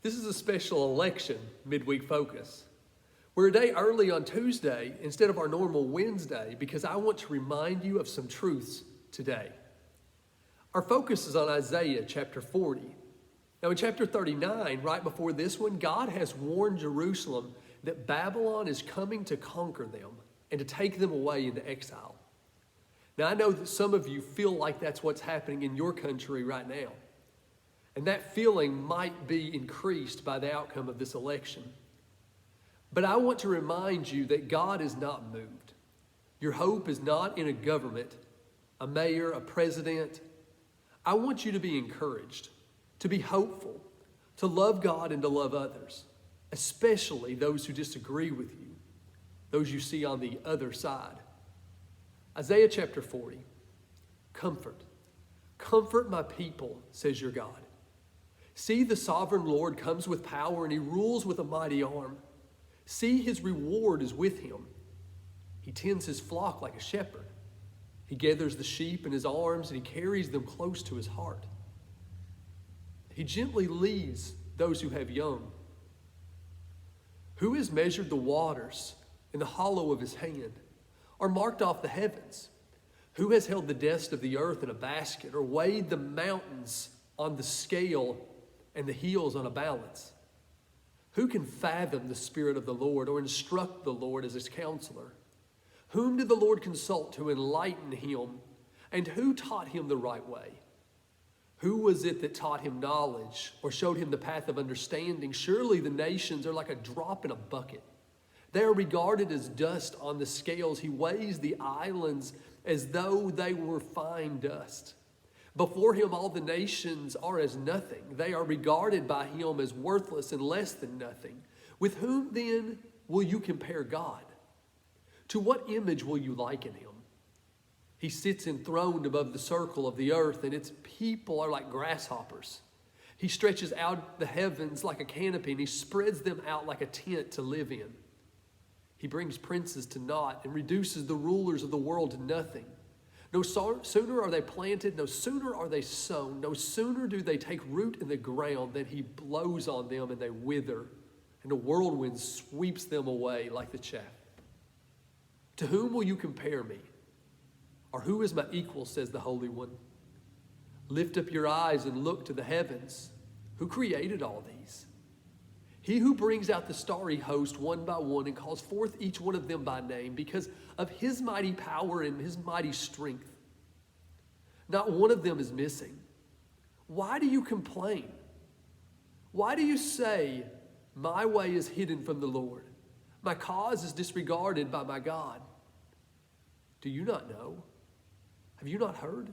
This is a special election midweek focus. We're a day early on Tuesday instead of our normal Wednesday because I want to remind you of some truths today. Our focus is on Isaiah chapter 40. Now in chapter 39, right before this one, God has warned Jerusalem that Babylon is coming to conquer them and to take them away into exile. Now I know that some of you feel like that's what's happening in your country right now. And that feeling might be increased by the outcome of this election. But I want to remind you that God is not moved. Your hope is not in a government, a mayor, a president. I want you to be encouraged, to be hopeful, to love God and to love others, especially those who disagree with you, those you see on the other side. Isaiah chapter 40, comfort. Comfort my people, says your God. See, the sovereign Lord comes with power and he rules with a mighty arm. See, his reward is with him. He tends his flock like a shepherd. He gathers the sheep in his arms and he carries them close to his heart. He gently leads those who have young. Who has measured the waters in the hollow of his hand, or marked off the heavens? Who has held the dust of the earth in a basket, or weighed the mountains on the scale and the hills on a balance? Who can fathom the Spirit of the Lord, or instruct the Lord as his counselor? Whom did the Lord consult to enlighten him? And who taught him the right way? Who was it that taught him knowledge, or showed him the path of understanding? Surely the nations are like a drop in a bucket. They are regarded as dust on the scales. He weighs the islands as though they were fine dust. Before him all the nations are as nothing. They are regarded by him as worthless and less than nothing. With whom then will you compare God? To what image will you liken him? He sits enthroned above the circle of the earth, and its people are like grasshoppers. He stretches out the heavens like a canopy, and he spreads them out like a tent to live in. He brings princes to naught and reduces the rulers of the world to nothing. No sooner are they planted, no sooner are they sown, no sooner do they take root in the ground than he blows on them and they wither, and a whirlwind sweeps them away like the chaff. To whom will you compare me? Or who is my equal, says the Holy One? Lift up your eyes and look to the heavens. Who created all these? He who brings out the starry host one by one and calls forth each one of them by name because of his mighty power and his mighty strength. Not one of them is missing. Why do you complain? Why do you say, my way is hidden from the Lord? My cause is disregarded by my God. Do you not know? Have you not heard?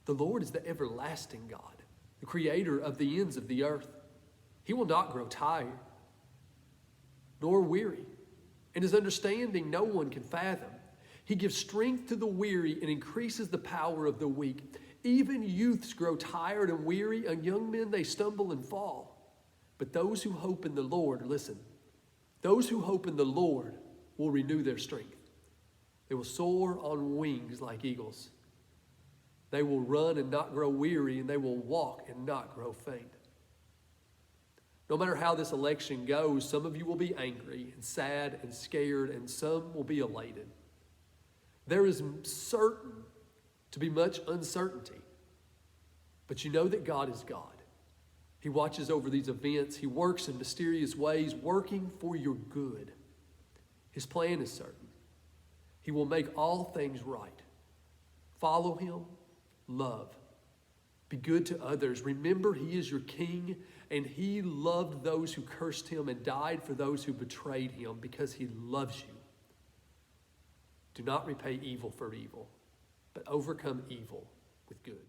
The Lord is the everlasting God, the creator of the ends of the earth. He will not grow tired, nor weary, and his understanding no one can fathom. He gives strength to the weary and increases the power of the weak. Even youths grow tired and weary, and young men, they stumble and fall. But those who hope in the Lord, listen, those who hope in the Lord will renew their strength. They will soar on wings like eagles. They will run and not grow weary, and they will walk and not grow faint. No matter how this election goes, some of you will be angry and sad and scared, and some will be elated. There is certain to be much uncertainty, but you know that God is God. He watches over these events. He works in mysterious ways, working for your good. His plan is certain. He will make all things right. Follow him, love. Be good to others. Remember, he is your king, and he loved those who cursed him and died for those who betrayed him because he loves you. Do not repay evil for evil, but overcome evil with good.